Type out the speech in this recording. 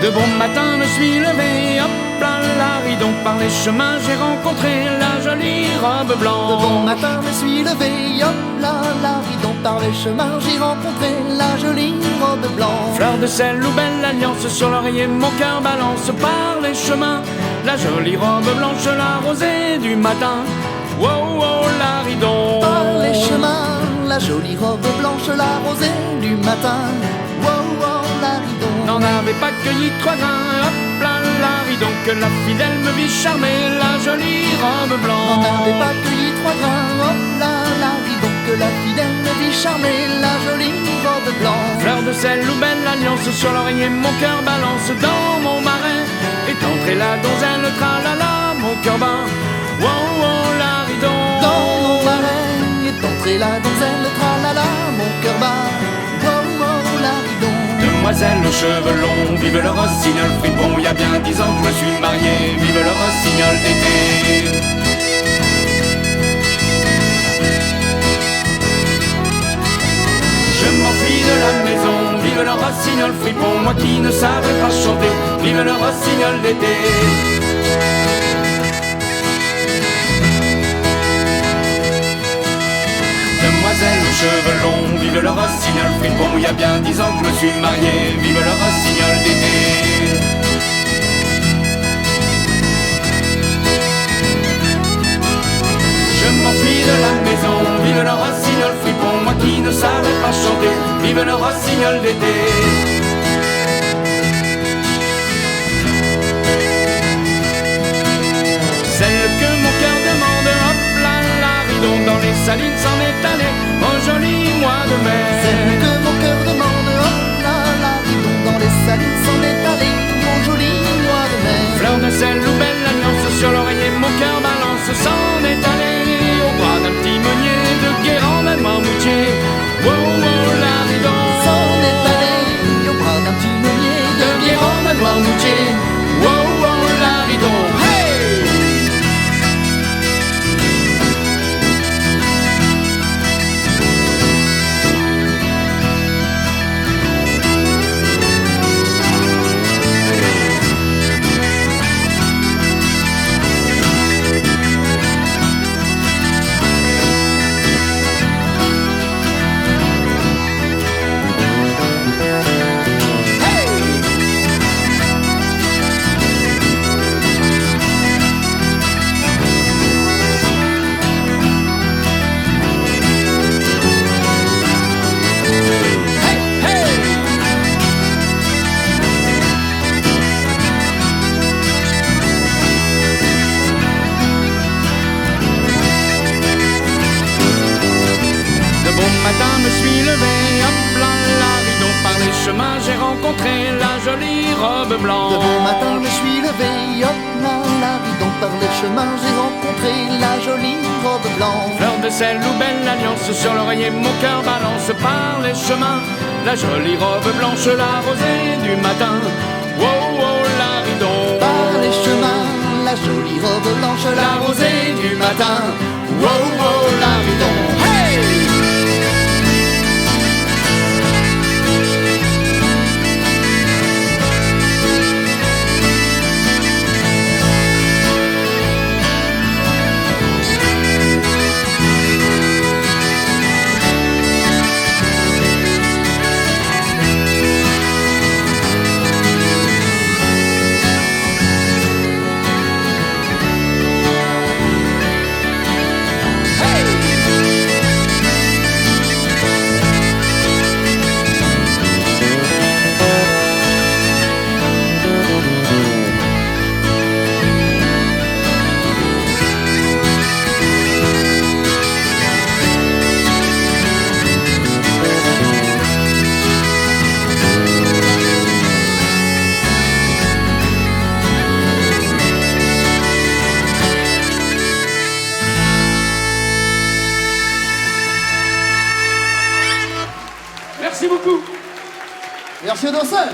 De bon matin me suis levé, hop là là, ridon par les chemins, j'ai rencontré la jolie robe blanche. De bon matin me suis levé, hop là là, ridon par les chemins, j'ai rencontré la jolie robe blanche. Fleur de sel ou belle alliance, sur l'oreiller mon cœur balance par les chemins. La jolie robe blanche, la rosée du matin. Wow, wow, la ridon. Par les chemins, la jolie robe blanche, la rosée du matin. Wow, wow, la ridon. N'en avait pas cueilli 3 grains, hop là la ridon, que la fidèle me vit charmer la jolie robe blanche. N'en avait pas cueilli 3 grains, hop là la ridon, que la fidèle me vit charmer la jolie robe blanche. Fleur de sel ou belle alliance, sur l'oreiller mon cœur balance dans mon marais. Est entrée la donzelle, tralala, mon cœur bat. Wow, wow, la ridon. Dans mon marais est entrée la donzelle, tralala, mon cœur bat. Wow, wow, la ridon. Demoiselle aux cheveux longs, vive le rossignol fripon. Il y a bien 10 ans que je me suis marié, vive le rossignol d'été. Je m'enfuis de la maison, vive le rossignol fripon. Moi qui ne savais pas chanter, vive le rossignol d'été. Demoiselle aux cheveux longs, vive le rossignol fripon. Il y a bien 10 ans que je me suis marié, vive le rossignol d'été. Je m'enfuis de la maison, vive le rossignol fripon. Moi qui ne savais pas chanter, vive le rossignol d'été. Celle que mon cœur demande, hop là la ridon, dans les salines s'en est allé, au joli mois de mai. Celle que mon cœur demande, hop là la ridon, dans les salines s'en est allé, au joli mois de mai. Fleur de sel ou belle alliance, sur l'oreiller mon cœur balance, s'en est allé au bras d'un petit meunier de Guérande à Marmoutier. Wow, wow, la ridon. S'en est allé au bras d'un petit meunier de Guérande à Noirmoutier. Wow, wow, la ridon. Hey! Matin me suis levé, hop là la ridon, par les chemins j'ai rencontré la jolie robe blanche. De bon matin me suis levé, hop là la ridon, par les chemins j'ai rencontré la jolie robe blanche. Fleur de sel ou belle alliance, sur l'oreiller mon cœur balance par les chemins. La jolie robe blanche, la rosée du matin. Wow, wow, la ridon. Par les chemins, la jolie robe blanche, la rosée du matin. Wow, wow, la ridon. Hey! Merci beaucoup. Merci au danseur.